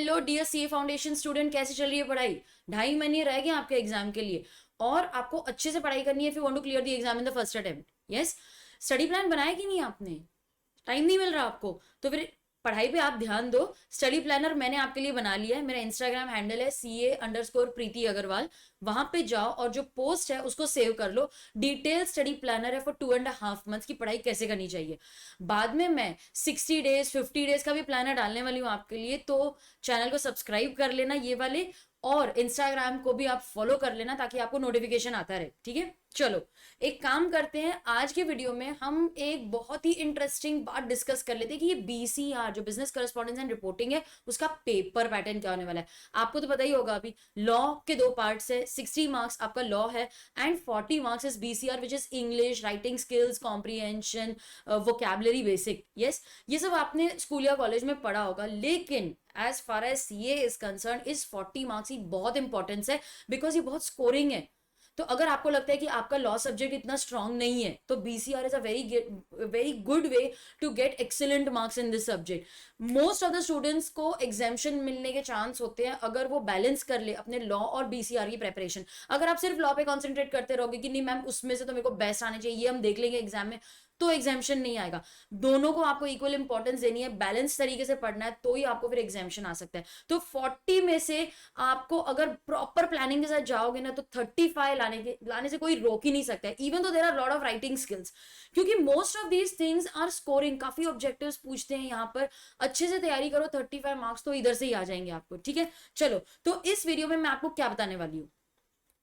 Hello dear CA foundation student, कैसे चल रही है पढ़ाई? 2.5 महीने रह गए आपके एग्जाम के लिए और आपको अच्छे से पढ़ाई करनी है if you want to clear the exam in the first attempt. Yes, study plan बनाया कि नहीं आपने? टाइम नहीं मिल रहा आपको तो फिर पढ़ाई पे आप ध्यान दो। स्टडी प्लानर मैंने आपके लिए बना लिया है, मेरा इंस्टाग्राम हैंडल है CA_प्रीति अग्रवाल। वहां पे जाओ और जो पोस्ट है उसको सेव कर लो। डिटेल स्टडी प्लानर है फॉर 2.5 मंथ्स की पढ़ाई कैसे करनी चाहिए। बाद में मैं 60 डेज 50 डेज का भी प्लानर डालने वाली हूँ आपके लिए, तो चैनल को सब्सक्राइब कर लेना ये वाले, और इंस्टाग्राम को भी आप फॉलो कर लेना ताकि आपको नोटिफिकेशन आता रहे। ठीक है, चलो एक काम करते हैं, आज के वीडियो में हम एक बहुत ही इंटरेस्टिंग बात डिस्कस कर लेते हैं कि ये BCR जो बिजनेस करस्पॉन्डेंस एंड रिपोर्टिंग है उसका पेपर पैटर्न क्या होने वाला है। आपको तो पता ही होगा, अभी लॉ के 2 पार्ट्स है, 60 मार्क्स आपका लॉ है and 40 marks is BCR which is English, writing skills, comprehension, vocabulary basic. Yes, ये सब आपने स्कूल या कॉलेज में पढ़ा होगा, लेकिन as far as CA is concern इस 40 मार्क्स की बहुत इंपॉर्टेंस है बिकॉज ये बहुत स्कोरिंग है। तो अगर आपको लगता है कि आपका लॉ सब्जेक्ट इतना स्ट्रांग नहीं है तो BCR is a very good way to get excellent marks in this subject. Most of the students को एग्जामेशन मिलने के चांस होते हैं अगर वो बैलेंस कर ले अपने लॉ और BCR की प्रेपरेशन। अगर आप सिर्फ लॉ पे कॉन्सेंट्रेट करते रहोगे कि नहीं मैम उसमें से तो मेरे को बेस्ट आने चाहिए, ये हम देख लेंगे एग्जाम में, तो एग्जामेशन नहीं आएगा। दोनों को आपको इक्वल इंपॉर्टेंस देनी है, बैलेंस तरीके से पढ़ना है, तो ही आपको फिर एग्जामेशन आ सकता है। तो 40 में से आपको अगर प्रॉपर प्लानिंग के साथ जाओगे ना तो 35 लाने से कोई रोक ही नहीं सकता है, इवन तो there are lot of writing skills, क्योंकि most of these things are scoring. काफी ऑब्जेक्टिव्स पूछते हैं यहाँ पर, अच्छे से तैयारी करो, 35 मार्क्स तो इधर से ही आ जाएंगे आपको। ठीक है, चलो तो इस वीडियो में मैं आपको क्या बताने वाली हूँ,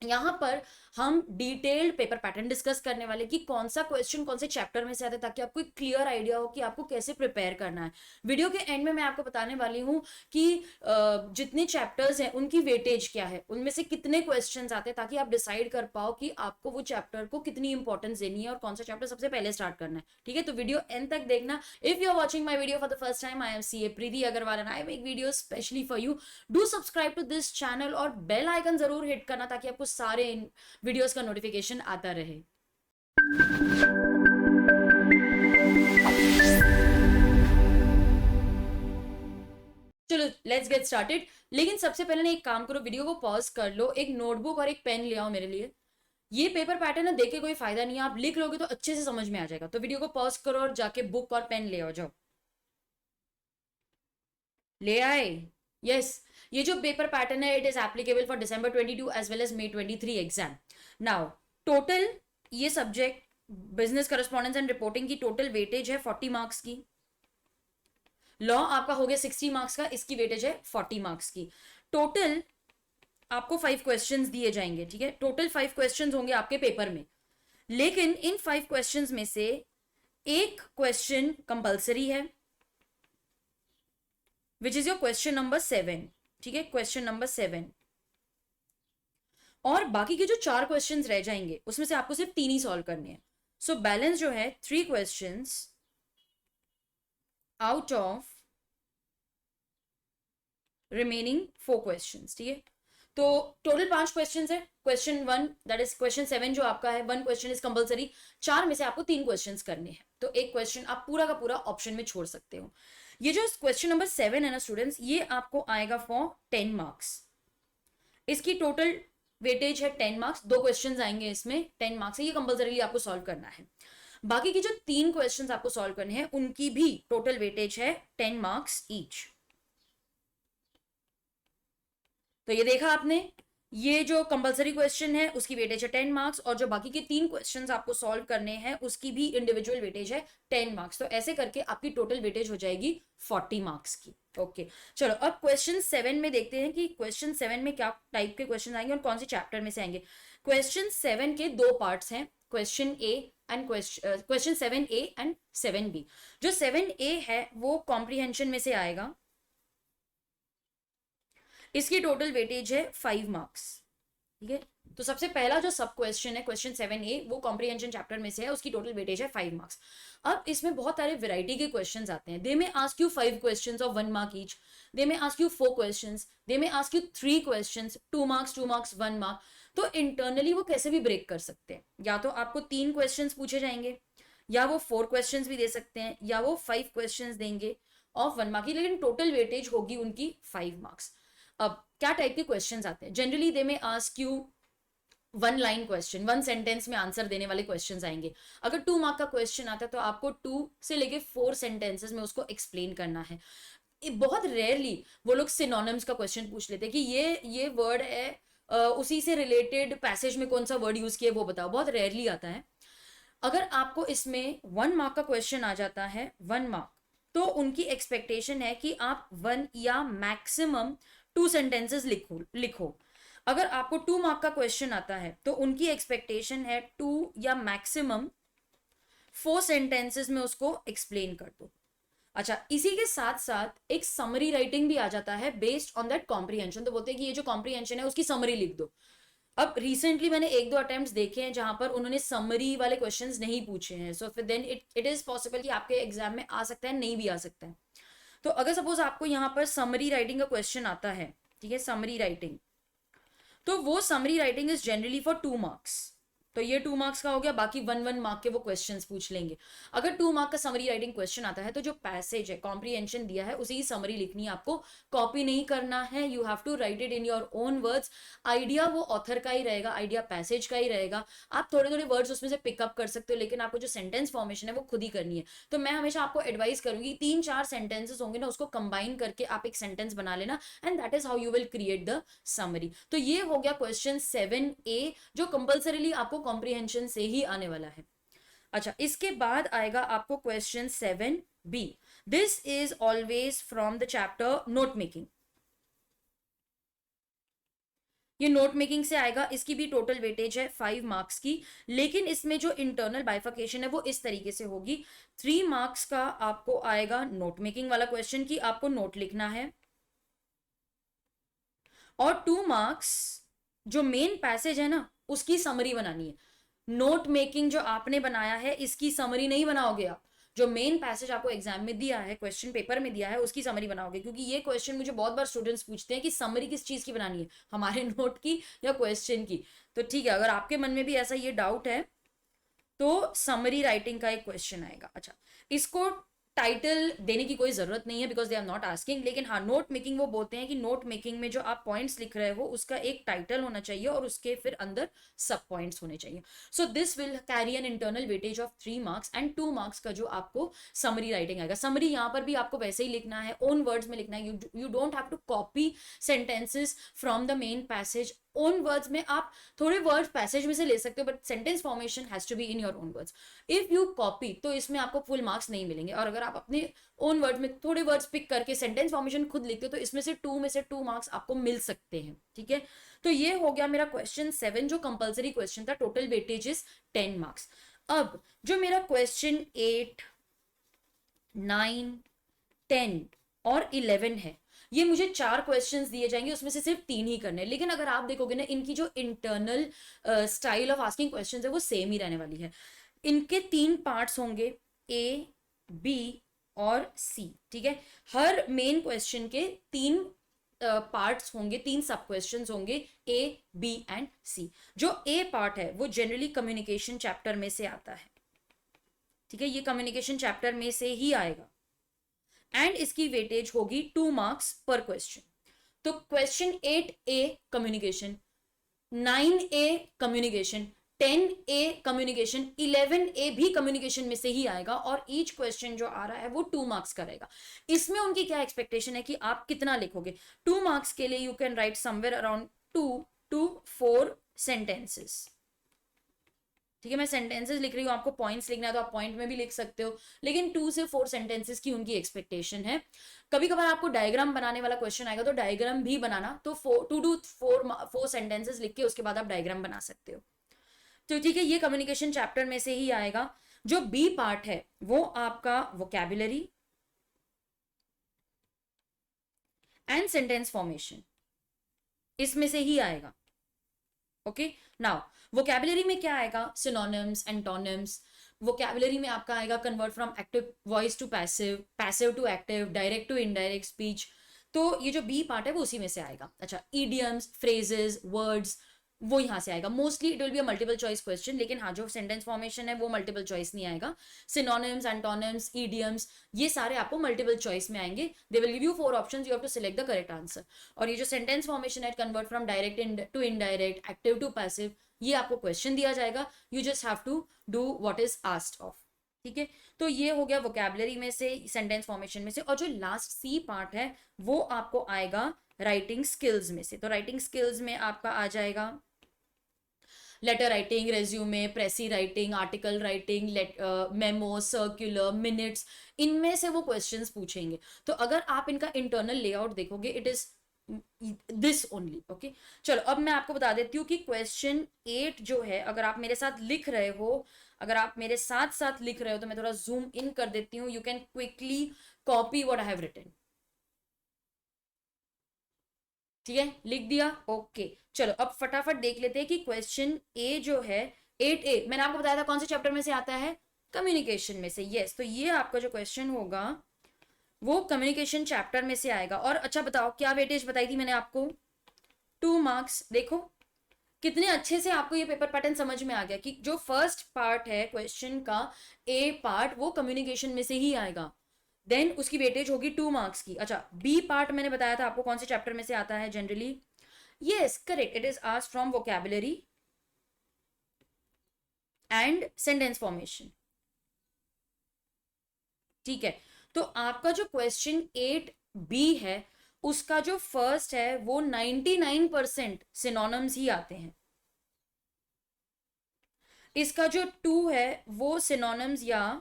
यहां पर हम डिटेल्ड पेपर पैटर्न डिस्कस करने वाले कि कौन सा क्वेश्चन कौन से चैप्टर में से आता है, ताकि आपको एक क्लियर आइडिया हो कि आपको कैसे प्रिपेयर करना है। वीडियो के एंड में मैं आपको बताने वाली हूं कि जितने चैप्टर्स हैं उनकी वेटेज क्या है, उनमें से कितने क्वेश्चंस आते हैं, ताकि आप डिसाइड कर पाओ कि आपको वो चैप्टर को कितनी इंपॉर्टेंस देनी है और कौन सा चैप्टर सबसे पहले स्टार्ट करना है। ठीक है, तो वीडियो एंड तक देखना। If you are watching my video for the first time, I am CA Preeti Agarwal and I make video specially for you. Do subscribe to this channel और बेल आइकन जरूर हिट करना ताकि आपको सारे वीडियोस का notification आता रहे। चलो लेट्स गेट स्टार्टेड। लेकिन सबसे पहले ना एक काम करो, वीडियो को पॉज कर लो, एक नोटबुक और एक पेन ले आओ मेरे लिए। ये पेपर पैटर्न है, देख के कोई फायदा नहीं है, आप लिख लोगे तो अच्छे से समझ में आ जाएगा। तो वीडियो को पॉज करो और जाके बुक और पेन ले आओ, जाओ। ले आए? यस, ये जो पेपर पैटर्न है it is applicable for December 22 as well as May 23 exam. Now total ये subject business correspondence and reporting की टोटल वेटेज है 40 मार्क्स की। लॉ आपका हो गया 60 मार्क्स का, इसकी वेटेज है 40 मार्क्स की। टोटल आपको 5 क्वेश्चंस दिए जाएंगे। ठीक है, टोटल 5 क्वेश्चंस होंगे आपके पेपर में, लेकिन इन 5 क्वेश्चंस में से एक क्वेश्चन कंपल्सरी है which is your question number 7। ठीक है, क्वेश्चन नंबर 7, और बाकी के जो 4 क्वेश्चंस रह जाएंगे उसमें से आपको सिर्फ 3 ही सॉल्व करने हैं। सो बैलेंस जो है 3 questions out of remaining 4 questions. ठीक है, तो टोटल 5 क्वेश्चंस है। क्वेश्चन 1 दैट इज क्वेश्चन 7 जो आपका है, 1 क्वेश्चन इज कंपलसरी। 4 में से आपको 3 क्वेश्चंस करने हैं, तो एक क्वेश्चन आप पूरा का पूरा ऑप्शन में छोड़ सकते हो। ये जो क्वेश्चन नंबर 7 है ना स्टूडेंट्स, ये आपको आएगा फॉर 10 मार्क्स। इसकी टोटल वेटेज है 10 मार्क्स, 2 क्वेश्चंस आएंगे इसमें, 10 मार्क्स है, ये कंपलसरीली आपको सॉल्व करना है। बाकी की जो 3 क्वेश्चंस आपको सॉल्व करने हैं उनकी भी टोटल वेटेज है 10 मार्क्स ईच। तो ये देखा आपने, ये जो कंपलसरी क्वेश्चन है उसकी वेटेज है 10 मार्क्स, और जो बाकी के 3 क्वेश्चंस आपको सॉल्व करने हैं उसकी भी इंडिविजुअल वेटेज है 10 मार्क्स। तो ऐसे करके आपकी टोटल वेटेज हो जाएगी 40 मार्क्स की। ओके, चलो अब क्वेश्चन 7 में देखते हैं कि क्वेश्चन 7 में क्या टाइप के क्वेश्चन आएंगे और कौन से चैप्टर में से आएंगे। क्वेश्चन 7 के 2 पार्ट्स हैं, question A and question 7A and 7B। जो 7A है वो कॉम्प्रीहेंशन में से आएगा, इसकी टोटल वेटेज है 5 मार्क्स। ठीक है, तो सबसे पहला जो सब क्वेश्चन है क्वेश्चन 7A वो कॉम्प्रीहेंशन चैप्टर में से है, उसकी टोटल वेटेज है 5 मार्क्स। अब इसमें बहुत सारे वैरायटी के क्वेश्चंस आते हैं। They may ask you 5 questions of 1 mark each, they may ask you 4 questions, they may ask you 3 questions, 2 marks 2 marks 1 mark. तो इंटरनली वो कैसे भी ब्रेक कर सकते हैं, या तो आपको 3 क्वेश्चंस पूछे जाएंगे, या वो 4 क्वेश्चंस भी दे सकते हैं, या वो 5 क्वेश्चंस देंगे, ऑफ 1 मार्क की, लेकिन टोटल वेटेज होगी उनकी 5 मार्क्स। अब क्या टाइप के क्वेश्चंस आते हैं? Generally they may ask you 1 line question, 1 sentence में आंसर देने वाले क्वेश्चंस आएंगे। अगर 2 मार्क का क्वेश्चन आता है तो आपको 2 से लेके 4 सेंटेंसेस में उसको एक्सप्लेन करना है। बहुत रेयरली वो लोग सिनोनिम्स का क्वेश्चन पूछ लेते हैं कि ये वर्ड है, उसी से रिलेटेड पैसेज में कौन सा वर्ड यूज किया वो बताओ, बहुत रेयरली आता है। अगर आपको इसमें 1 मार्क का क्वेश्चन आ जाता है, 1 मार्क, तो उनकी एक्सपेक्टेशन है कि आप 1 या मैक्सिमम 2 सेंटेंसेस लिखो। अगर आपको 2 मार्क का क्वेश्चन आता है तो उनकी एक्सपेक्टेशन है 2 या मैक्सिमम 4 सेंटेंसेस में उसको एक्सप्लेन कर दो। अच्छा, इसी के साथ साथ एक समरी राइटिंग भी आ जाता है बेस्ड ऑन दैट कॉम्प्रीहेंशन। तो बोलते हैं कि ये जो कॉम्प्रीहेंशन है उसकी समरी लिख दो। अब रिसेंटली मैंने 1-2 अटेम्प्ट्स देखे हैं जहां पर उन्होंने समरी वाले क्वेश्चंस नहीं पूछे हैं, सो फिर देन इट इज पॉसिबल कि आपके एग्जाम में आ सकता है, नहीं भी आ सकता है। तो अगर सपोज आपको यहां पर समरी राइटिंग का क्वेश्चन आता है, ठीक है, समरी राइटिंग, तो वो summary writing is generally for 2 marks. तो ये 2 मार्क्स का हो गया, बाकी 1 मार्क के वो क्वेश्चंस पूछ लेंगे। अगर 2 मार्क का समरी राइटिंग क्वेश्चन आता है तो जो पैसेज है, कॉम्प्रीहेंशन दिया है, उसी की समरी लिखनी है आपको, कॉपी नहीं करना है। You have to write it in your own words. Idea वो ऑथर का ही रहेगा, आइडिया पैसेज का ही रहेगा। आप थोड़े थोड़े वर्ड्स उसमें से पिकअप कर सकते हो, लेकिन आपको जो सेंटेंस फॉर्मेशन है वो खुद ही करनी है। तो मैं हमेशा आपको एडवाइस करूंगी 3-4 सेंटेंसेस होंगे ना, उसको कंबाइन करके आप एक सेंटेंस बना लेना, and that is how you will create the summary. तो ये हो गया क्वेश्चन 7A, जो कंपल्सरीली आपको कॉम्प्रीहेंशन से ही आने वाला है। अच्छा, इसके बाद आएगा आपको question 7B। This is always from the chapter note making. ये नोट मेकिंग से आएगा, इसकी भी टोटल वेटेज है 5 मार्क्स की, लेकिन इसमें जो इंटरनल बाइफिकेशन है वो इस तरीके से होगी। 3 मार्क्स का आपको आएगा नोट मेकिंग वाला क्वेश्चन की आपको नोट लिखना है, और 2 मार्क्स जो मेन पैसेज है ना उसकी समरी बनानी है। नोट मेकिंग जो आपने बनाया है इसकी समरी नहीं बनाओगे आप, जो मेन पैसेज आपको एग्जाम में दिया है, क्वेश्चन पेपर में दिया है, उसकी समरी बनाओगे। क्योंकि ये क्वेश्चन मुझे बहुत बार स्टूडेंट्स पूछते हैं कि समरी किस चीज की बनानी है, हमारे नोट की या क्वेश्चन की। तो ठीक है, अगर आपके मन में भी ऐसा ये डाउट है तो समरी राइटिंग का एक क्वेश्चन आएगा। अच्छा, इसको टाइटल देने की कोई जरूरत नहीं है because they are not asking, लेकिन हाँ, नोट मेकिंग वो बोलते हैं कि नोट मेकिंग में जो आप पॉइंट्स लिख रहे हो उसका एक टाइटल होना चाहिए और उसके फिर अंदर सब पॉइंट्स होने चाहिए। So this will carry an internal weightage of 3 marks and 2 marks का जो आपको समरी राइटिंग आएगा। समरी यहाँ पर भी आपको वैसे ही लिखना है, ओन वर्ड्स में लिखना है। You don't have to copy sentences from the main passage. Own words में आप थोड़े वर्ड्स पैसेज में से ले सकते हो, but sentence formation has to be in your own words. If you copy तो इसमें आपको फुल मार्क्स नहीं मिलेंगे, और अगर आप अपने ओन वर्ड में थोड़े वर्ड्स पिक करके सेंटेंस फॉर्मेशन खुद लिखते हो तो इसमें से 2 मार्क्स आपको मिल सकते हैं। ठीक है, तो ये हो गया मेरा क्वेश्चन 7 जो कंपल्सरी क्वेश्चन था। Total weightage is 10 marks. अब जो मेरा क्वेश्चन 8, 9, 10 और 11 है, ये मुझे 4 क्वेश्चंस दिए जाएंगे, उसमें से सिर्फ 3 ही करने हैं। लेकिन अगर आप देखोगे ना, इनकी जो internal style of asking questions है वो सेम ही रहने वाली है। इनके 3 पार्ट्स होंगे, A, B और C। ठीक है, हर मेन क्वेश्चन के 3 पार्ट्स होंगे, 3 सब क्वेश्चंस होंगे, A, B एंड C। जो A पार्ट है वो जनरली कम्युनिकेशन चैप्टर में से आता है। ठीक है, ये कम्युनिकेशन चैप्टर में से ही आएगा एंड इसकी वेटेज होगी 2 मार्क्स पर क्वेश्चन। तो question 8A communication, 9A communication, 10A communication, 11A भी कम्युनिकेशन में से ही आएगा, और ईच क्वेश्चन जो आ रहा है वो 2 मार्क्स का रहेगा। इसमें उनकी क्या एक्सपेक्टेशन है कि आप कितना लिखोगे। 2 मार्क्स के लिए you can write somewhere around 2 to 4 sentences. ठीक है, मैं सेंटेंसेस लिख रही हूँ, आपको पॉइंट्स लिखना है तो आप पॉइंट में भी लिख सकते हो, लेकिन 2 से 4 सेंटेंसेस की उनकी एक्सपेक्टेशन है। कभी कभार आपको डायग्राम बनाने वाला क्वेश्चन आएगा तो डायग्राम भी बनाना, तो 2 to 4 सेंटेंसेस लिख के उसके बाद आप डायग्राम बना सकते हो। तो ठीक है, ये कम्युनिकेशन चैप्टर में से ही आएगा। जो बी पार्ट है वो आपका वोकैबुलरी एंड सेंटेंस फॉर्मेशन, इसमें से ही आएगा। ओके, नाउ वोकैबुलरी में क्या आएगा, सिनोनिम्स, एंटोनिम्स। वोकैबुलरी में आपका आएगा convert from active voice to passive, passive to active, direct to indirect speech. तो ये जो बी पार्ट है वो उसी में से आएगा। अच्छा, ईडियम्स, फ्रेजेस, वर्ड्स, वो यहाँ से आएगा। Mostly it will be a multiple choice question, लेकिन हाँ जो सेंटेंस फॉर्मेशन है वो मल्टीपल चॉइस नहीं आएगा। सिनोनिम्स, एंटोनिम्स, ईडियम्स, ये सारे आपको मल्टीपल चॉइस में आएंगे। They will give you 4 options, you have to select the correct answer. और ये जो सेंटेंस फॉर्मेशन है, convert from direct to indirect, active to passive, ये आपको क्वेश्चन दिया जाएगा, you just have to do what is asked of. ठीक है, तो ये हो गया वोकैबुलरी में से, सेंटेंस फॉर्मेशन में से। और जो लास्ट सी पार्ट है वो आपको आएगा राइटिंग स्किल्स में से। तो राइटिंग स्किल्स में आपका आ जाएगा letter writing, resume, precis writing, article writing, memo, circular, minutes, इनमें से वो क्वेश्चंस पूछेंगे। तो अगर आप इनका इंटरनल लेआउट देखोगे, it is this only. Okay, चलो अब मैं आपको बता देती हूँ कि क्वेश्चन 8 जो है, अगर आप मेरे साथ लिख रहे हो, अगर आप मेरे साथ साथ लिख रहे हो तो मैं थोड़ा जूम इन कर देती हूँ, you can quickly copy what I have written. ठीक है, लिख दिया, ओके। चलो अब फटाफट देख लेते हैं कि क्वेश्चन ए जो है, 8A, मैंने आपको बताया था कौन से चैप्टर में से आता है, कम्युनिकेशन में से। यस, तो ये आपका जो क्वेश्चन होगा वो कम्युनिकेशन चैप्टर में से आएगा। और अच्छा बताओ, क्या वेटेज बताई थी मैंने आपको, 2 मार्क्स। देखो कितने अच्छे से आपको ये पेपर पैटर्न समझ में आ गया कि जो फर्स्ट पार्ट है क्वेश्चन का, ए पार्ट, वो कम्युनिकेशन में से ही आएगा, देन उसकी वेटेज होगी 2 मार्क्स की। अच्छा, बी पार्ट मैंने बताया था आपको कौन से चैप्टर में से आता है generally. Yes, correct, it is asked from vocabulary and sentence formation. ठीक है, तो आपका जो क्वेश्चन 8B है, उसका जो फर्स्ट है वो 99% सिनोनिम्स ही आते हैं। इसका जो 2 है वो सिनोनिम्स या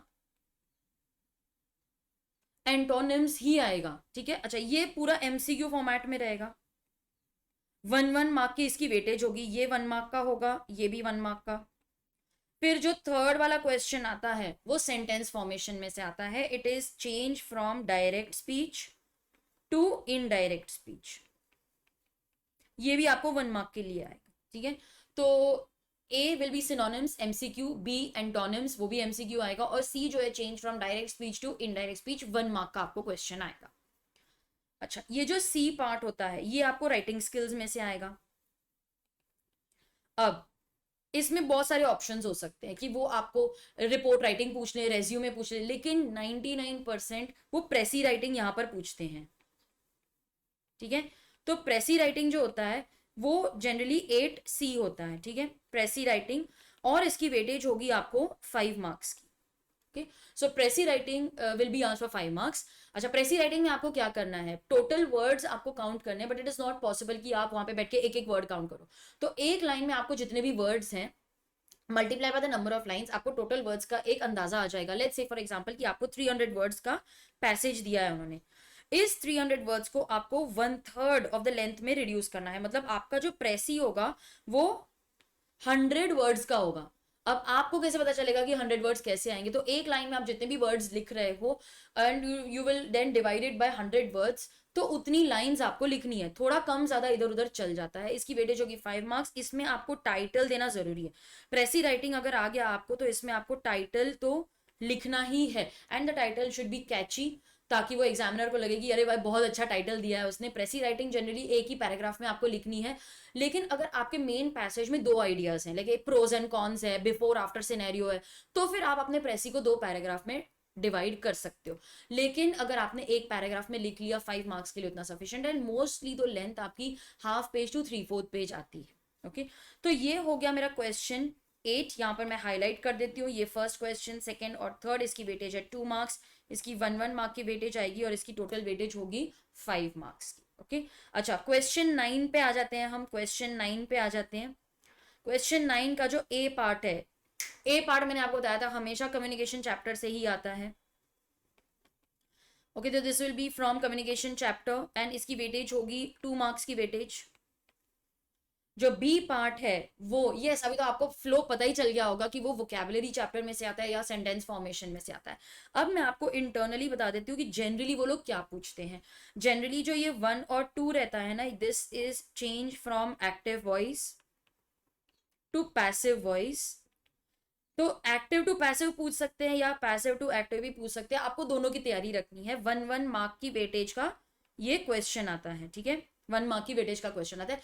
एंटोनिम्स ही आएगा। ठीक है, अच्छा ये पूरा एमसीक्यू फॉर्मेट में रहेगा, 1 मार्क की इसकी वेटेज होगी, ये 1 मार्क का होगा, ये भी 1 मार्क का। फिर जो थर्ड वाला क्वेश्चन आता है वो सेंटेंस फॉर्मेशन में से आता है, it is change from direct speech to indirect speech, ये भी आपको 1 मार्क के लिए आएगा। ठीक है, तो A will be synonyms MCQ, B antonyms वो भी एमसीक्यू आएगा, और सी जो है change from direct speech to indirect speech, 1 mark का आपको क्वेश्चन आएगा। अच्छा, ये जो सी पार्ट होता है ये आपको राइटिंग स्किल्स में से आएगा। अब इसमें बहुत सारे ऑप्शंस हो सकते हैं कि वो आपको रिपोर्ट राइटिंग पूछ ले, रेज्यूमे पूछ ले, लेकिन 99% वो प्रेसी राइटिंग यहाँ पर पूछते हैं। ठीक है, तो प्रेसी राइटिंग जो होता है वो जनरली 8C होता है। ठीक है, प्रेसी राइटिंग, और इसकी वेटेज होगी आपको 5 मार्क्स की। Okay, so प्रेसी writing will be answer 5 marks. अच्छा, प्रेसी राइटिंग में आपको क्या करना है, टोटल वर्ड्स आपको काउंट करने हैं, but it is not possible कि आप वहां पे बैठ के एक एक वर्ड काउंट करो। तो एक लाइन में आपको जितने भी वर्ड्स हैं multiply by the number of lines, आपको टोटल वर्ड्स का एक अंदाजा आ जाएगा। लेट्स से फॉर एग्जांपल कि आपको 300 वर्ड्स का पैसेज दिया है उन्होंने, इस 300 वर्ड्स को आपको 1/3 ऑफ द लेंथ में रिड्यूस करना है, मतलब आपका जो प्रेसी होगा वो 100 वर्ड्स का होगा। अब आपको कैसे पता चलेगा कि 100 वर्ड्स कैसे आएंगे, तो एक लाइन में आप जितने भी वर्ड्स लिख रहे हो and you will then divided by 100 words, तो उतनी लाइंस आपको लिखनी है, थोड़ा कम ज्यादा इधर उधर चल जाता है। इसकी वेटेज होगी 5 मार्क्स। इसमें आपको टाइटल देना जरूरी है, प्रेसी राइटिंग अगर आ गया आपको तो इसमें आपको टाइटल तो लिखना ही है, and the title should be catchy, ताकि वो एग्जामिनर को लगे कि अरे भाई बहुत अच्छा टाइटल दिया है उसने। प्रेसी राइटिंग जनरली एक ही पैराग्राफ में आपको लिखनी है, लेकिन अगर आपके मेन पैसेज में 2 आइडियाज हैं, लाइक प्रोज एंड कॉन्स है, बिफोर आफ्टर सिनेरियो है, तो फिर आप अपने प्रेसी को 2 पैराग्राफ में डिवाइड कर सकते हो। लेकिन अगर आपने एक पैराग्राफ में लिख लिया 5 मार्क्स के लिए उतना सफिशिएंट है, मोस्टली तो लेंथ आपकी हाफ पेज टू 3/4 पेज आती है। ओके, तो ये हो गया मेरा क्वेश्चन 8, यहाँ पर मैं हाईलाइट कर देती हूँ। ये फर्स्ट क्वेश्चन, सेकंड और थर्ड, इसकी वेटेज है 2 मार्क्स, इसकी 1 मार्क की वेटेज आएगी, और इसकी टोटल वेटेज होगी 5 मार्क्स की। ओके, अच्छा क्वेश्चन 9 पे आ जाते हैं हम, क्वेश्चन 9 पे आ जाते हैं। क्वेश्चन 9 का जो ए पार्ट है, ए पार्ट मैंने आपको बताया था हमेशा कम्युनिकेशन चैप्टर से ही आता है। ओके, तो this will be from communication chapter, and इसकी वेटेज होगी 2 मार्क्स की वेटेज। जो बी पार्ट है वो, यस अभी तो आपको फ्लो पता ही चल गया होगा कि वो वोकैबुलरी चैप्टर में से आता है या सेंटेंस फॉर्मेशन में से आता है। अब मैं आपको इंटरनली बता देती हूँ कि जनरली वो लोग क्या पूछते हैं। जनरली जो ये 1 और 2 रहता है ना, this is change from active voice to passive voice. तो एक्टिव टू पैसिव पूछ सकते हैं या पैसिव टू एक्टिव भी पूछ सकते हैं, आपको दोनों की तैयारी रखनी है। 1 मार्क की वेटेज का ये क्वेश्चन आता है। ठीक है, 1 मार्क की वेटेज का क्वेश्चन आता है।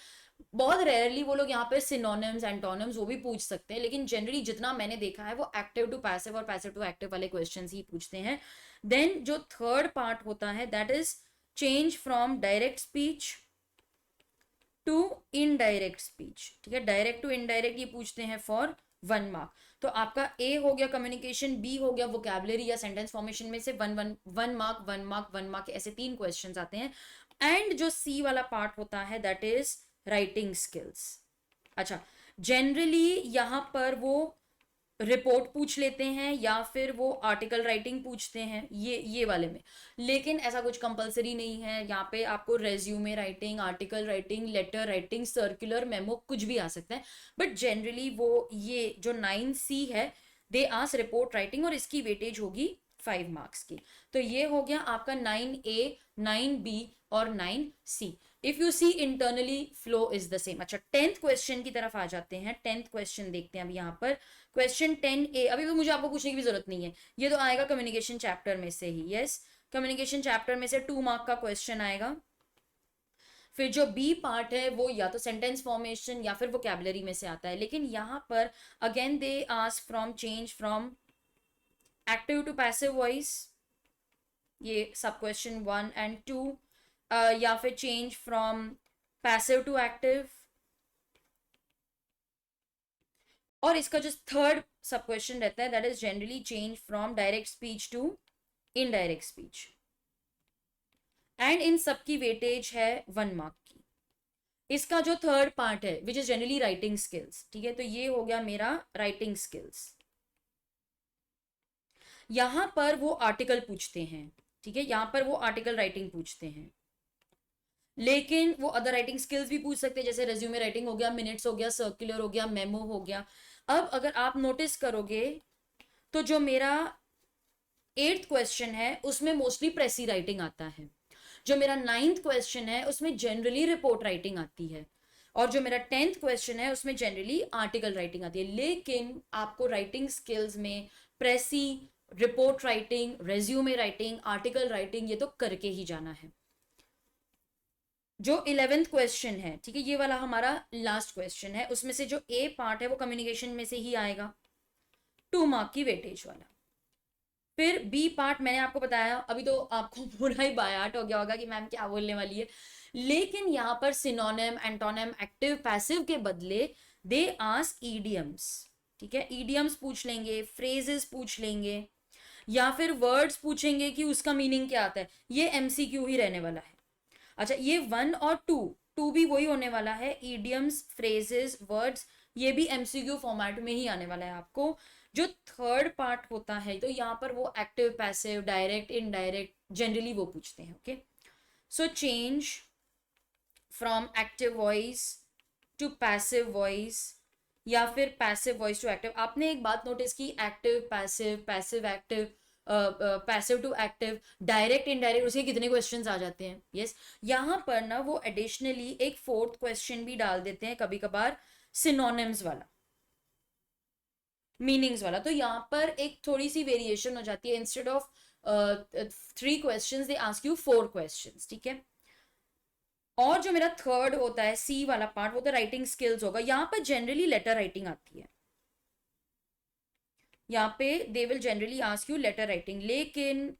बहुत रेयरली वो लोग यहाँ पे सिनोनिम्स एंटोनिम्स वो भी पूछ सकते हैं, लेकिन जनरली जितना मैंने देखा है वो एक्टिव टू पैसिव और पैसिव टू एक्टिव वाले क्वेश्चंस ही पूछते हैं। देन जो थर्ड पार्ट होता है that is change from direct speech to indirect speech. ठीक है, डायरेक्ट टू इनडायरेक्ट ये पूछते हैं फॉर 1 मार्क। तो आपका ए हो गया कम्युनिकेशन, बी हो गया वोकैबुलरी या सेंटेंस फॉर्मेशन में से 1 मार्क 1 मार्क 1 मार्क ऐसे 3 क्वेश्चंस आते हैं। एंड जो सी वाला पार्ट होता है दैट इज राइटिंग स्किल्स। अच्छा, जनरली यहां पर वो रिपोर्ट पूछ लेते हैं या फिर वो आर्टिकल राइटिंग पूछते हैं ये वाले में, लेकिन ऐसा कुछ कंपलसरी नहीं है। यहाँ पे आपको resume writing, article writing, letter writing, circular memo कुछ भी आ सकता है, बट जनरली वो ये जो 9C है दे आस रिपोर्ट राइटिंग और इसकी वेटेज होगी 5 मार्क्स की। तो ये हो गया आपका 9A, 9B और 9C। If you see internally flow is the same. अच्छा, 10th क्वेश्चन की तरफ आ जाते हैं। 10th क्वेश्चन देखते हैं अब यहाँ पर। क्वेश्चन 10A, अभी तो मुझे आपको पूछने की भी जरूरत नहीं है, ये तो आएगा कम्युनिकेशन चैप्टर में से ही। यस, कम्युनिकेशन चैप्टर में से 2 मार्क का क्वेश्चन आएगा। फिर जो बी पार्ट है वो या तो सेंटेंस फॉर्मेशन या फिर वोकैबुलरी में से आता है, लेकिन यहाँ पर again they ask from change from active to passive voice, ये सब क्वेश्चन 1 एंड 2, या फिर change from passive to active. और इसका जो थर्ड सब क्वेश्चन रहता है that is generally change from direct speech to indirect speech. And इन सब की वेटेज है 1 मार्क की। इसका जो थर्ड पार्ट है which is generally writing skills. ठीक है, तो ये हो गया मेरा राइटिंग स्किल्स। यहां पर वो आर्टिकल पूछते हैं। ठीक है, यहां पर वो आर्टिकल राइटिंग पूछते हैं, लेकिन वो अदर राइटिंग स्किल्स भी पूछ सकते हैं, जैसे रेज्यूमे राइटिंग हो गया, मिनट्स हो गया, सर्कुलर हो गया, मेमो हो गया। अब अगर आप नोटिस करोगे तो जो मेरा 8th क्वेश्चन है उसमें मोस्टली प्रेसी राइटिंग आता है, जो मेरा 9th क्वेश्चन है उसमें जनरली रिपोर्ट राइटिंग आती है, और जो मेरा 10th क्वेश्चन है उसमें जनरली आर्टिकल राइटिंग आती है। लेकिन आपको राइटिंग स्किल्स में precis, report writing, resume writing, article writing ये तो करके ही जाना है। जो 11th क्वेश्चन है, ठीक है, ये वाला हमारा लास्ट क्वेश्चन है, उसमें से जो ए पार्ट है वो कम्युनिकेशन में से ही आएगा, 2 मार्क की वेटेज वाला। फिर बी पार्ट मैंने आपको बताया, अभी तो आपको पूरा ही बायाट हो गया होगा कि मैम क्या बोलने वाली है, लेकिन यहां पर सिनोनिम, एंटोनिम, एक्टिव, पैसिव के बदले दे आस्क ईडियम्स। ठीक है, ईडियम्स पूछ लेंगे, फ्रेजेस पूछ लेंगे, या फिर वर्ड्स पूछेंगे कि उसका मीनिंग क्या आता है। ये एमसीक्यू ही रहने वाला है। अच्छा, ये 1 और 2 भी वही होने वाला है, ईडियम्स, फ्रेजेस, वर्ड्स, ये भी एमसीक्यू फॉर्मेट में ही आने वाला है आपको। जो थर्ड पार्ट होता है तो यहाँ पर वो active, passive, direct, indirect generally वो पूछते हैं। Okay, so change from active voice to passive voice या फिर पैसिव वॉइस टू एक्टिव। आपने एक बात नोटिस की, active passive, passive active, passive to active, direct indirect, उसके कितने क्वेश्चंस आ जाते हैं। यस, यहाँ पर ना वो एडिशनली एक 4th क्वेश्चन भी डाल देते हैं कभी कभार, सिनोनिम्स वाला, मीनिंग्स वाला। तो यहाँ पर एक थोड़ी सी वेरिएशन हो जाती है, instead of 3 questions they ask you 4 questions. ठीक है, और जो मेरा थर्ड होता है सी वाला पार्ट वो तो राइटिंग स्किल्स होगा। यहाँ पर जनरली लेटर राइटिंग आती है, यहाँ पे they will generally ask you later writing, लेकिन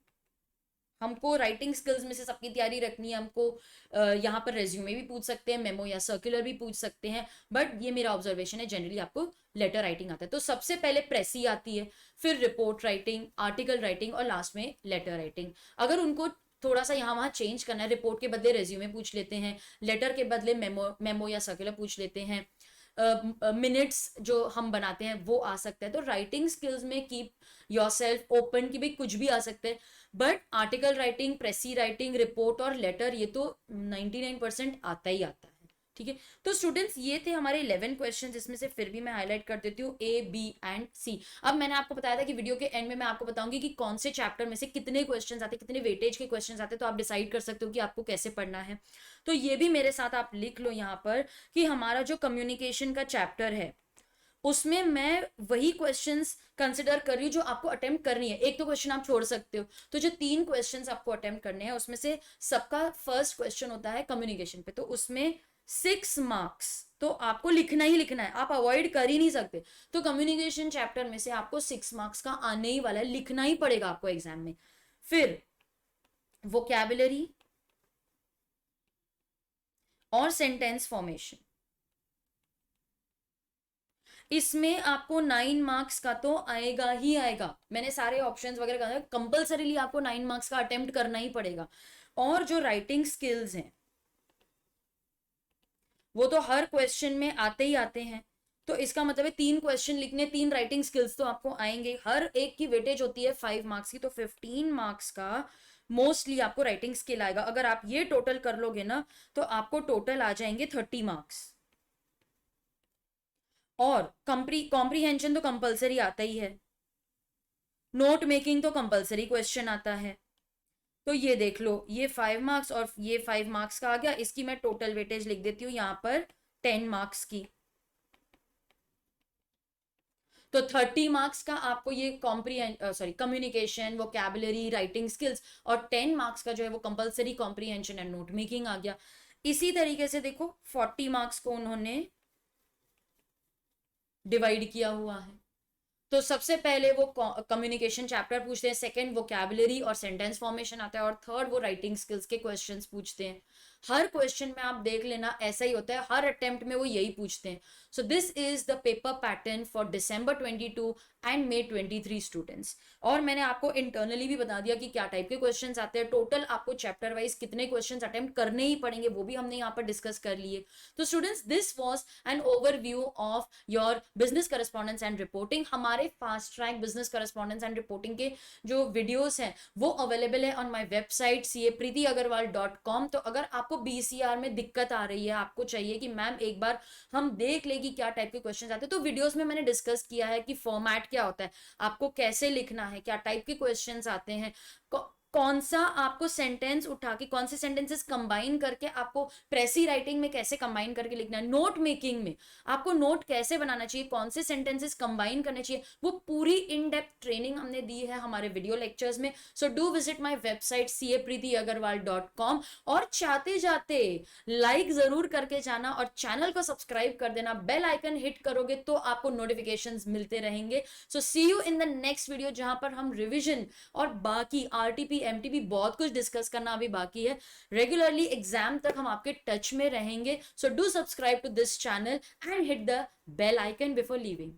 हमको राइटिंग स्किल्स में से सबकी तैयारी रखनी है। हमको यहाँ पर रेज्यूमे भी पूछ सकते हैं, मेमो या सर्कुलर भी पूछ सकते हैं, बट ये मेरा ऑब्जर्वेशन है, जनरली आपको लेटर राइटिंग आता है। तो सबसे पहले प्रेसी आती है, फिर रिपोर्ट राइटिंग, आर्टिकल राइटिंग और लास्ट में लेटर राइटिंग। अगर उनको थोड़ा सा यहाँ वहाँ चेंज करना है, रिपोर्ट के बदले रेज्यूमे पूछ लेते हैं, लेटर के बदले मेमो या सर्कुलर पूछ लेते हैं, मिनट्स जो हम बनाते हैं वो आ सकता है। तो राइटिंग स्किल्स में कीप योरसेल्फ ओपन कि भाई कुछ भी आ सकता है, but article writing, प्रेसी writing, report और लेटर ये तो 99% आता ही आता है। ठीक है, तो स्टूडेंट्स ये थे हमारे 11 क्वेश्चंस, इसमें से फिर भी मैं हाईलाइट कर देती हूँ ए, बी एंड सी। अब मैंने आपको बताया था कि वीडियो के एंड में मैं आपको बताऊंगी कि कौन से चैप्टर में से कितने क्वेश्चंस आते हैं, कितने वेटेज के क्वेश्चंस आते हैं, तो आप डिसाइड कर सकते हो कि आपको कैसे पढ़ना है। तो ये भी मेरे साथ आप लिख लो यहाँ पर कि हमारा जो कम्युनिकेशन का चैप्टर है उसमें मैं वही क्वेश्चंस कंसिडर कर रही हूँ जो आपको अटेम्प्ट करनी है। एक तो क्वेश्चन आप छोड़ सकते हो, तो जो 3 क्वेश्चंस आपको अटेम्प्ट करने हैं उसमें से सबका फर्स्ट क्वेश्चन होता है कम्युनिकेशन पे, तो उसमें 6 मार्क्स तो आपको लिखना ही लिखना है, आप अवॉइड कर ही नहीं सकते। तो कम्युनिकेशन चैप्टर में से आपको 6 मार्क्स का आने ही वाला है, लिखना ही पड़ेगा आपको एग्जाम में। फिर वोकैबुलरी और सेंटेंस फॉर्मेशन, इसमें आपको 9 मार्क्स का तो आएगा ही आएगा। मैंने सारे ऑप्शंस वगैरह कहा, कंपलसरीली आपको 9 मार्क्स का अटेम्प्ट करना ही पड़ेगा। और जो राइटिंग स्किल्स हैं वो तो हर क्वेश्चन में आते ही आते हैं, तो इसका मतलब है 3 क्वेश्चन लिखने, 3 राइटिंग स्किल्स तो आपको आएंगे। हर एक की वेटेज होती है 5 मार्क्स की, तो 15 मार्क्स का मोस्टली आपको राइटिंग स्किल आएगा। अगर आप ये टोटल कर लोगे ना तो आपको टोटल आ जाएंगे 30 मार्क्स। और कॉम्प्रीहेंशन तो कंपलसरी आता ही है, नोट मेकिंग तो कंपलसरी क्वेश्चन आता है। तो ये देख लो, ये 5 मार्क्स और ये 5 मार्क्स का आ गया। इसकी मैं टोटल वेटेज लिख देती हूँ यहां पर 10 मार्क्स की। तो 30 मार्क्स का आपको ये कम्युनिकेशन, वोकैबुलरी, राइटिंग स्किल्स, और 10 मार्क्स का जो है वो compulsory comprehension and note making आ गया। इसी तरीके से देखो 40 मार्क्स को उन्होंने डिवाइड किया हुआ है। तो सबसे पहले वो कम्युनिकेशन चैप्टर पूछते हैं, सेकंड वोकैबुलरी और सेंटेंस फॉर्मेशन आता है, और थर्ड वो राइटिंग स्किल्स के क्वेश्चंस पूछते हैं। हर क्वेश्चन में आप देख लेना ऐसा ही होता है, हर अटेम्प्ट में वो यही पूछते हैं। So this is the paper pattern for December 22 and May 23 students. और मैंने आपको इंटरनली भी बता दिया कि क्या टाइप के क्वेश्चन आते हैं, टोटल आपको चैप्टर वाइज कितने क्वेश्चन अटेम्प्ट करने ही पड़ेंगे वो भी हमने यहाँ पर डिस्कस कर लिए। तो students, this was an overview of your business correspondence and reporting. हमारे fast track business correspondence and reporting के जो वीडियोस हैं वो अवेलेबल है ऑन माय वेबसाइट capreetyagarwal.com। तो अगर आपको BCR में दिक्कत आ रही है, आपको चाहिए कि मैम एक बार हम देख ले कि क्या टाइप के क्वेश्चन आते हैं, तो वीडियोस में मैंने डिस्कस किया है कि फॉर्मेट क्या होता है, आपको कैसे लिखना है, क्या टाइप के क्वेश्चंस आते हैं, कौन सा आपको सेंटेंस उठा के, कौन से सेंटेंसेस कंबाइन करके आपको प्रेसी राइटिंग में कैसे कंबाइन करके लिखना है, नोट मेकिंग में आपको नोट कैसे बनाना चाहिए, कौन से सेंटेंसेस कंबाइन करने चाहिए, वो पूरी इन डेप्थ ट्रेनिंग हमने दी है हमारे वीडियो लेक्चर्स में। So do visit my website capreetyagarwal.com। और चाहते जाते लाइक जरूर करके जाना और चैनल को सब्सक्राइब कर देना, बेल आइकन हिट करोगे तो आपको नोटिफिकेशंस मिलते रहेंगे। So see you in the next video, जहां पर हम रिविजन और बाकी RTP MTP बहुत कुछ डिस्कस करना अभी बाकी है। रेगुलरली एग्जाम तक हम आपके टच में रहेंगे। So do subscribe to this channel and hit the bell icon before leaving.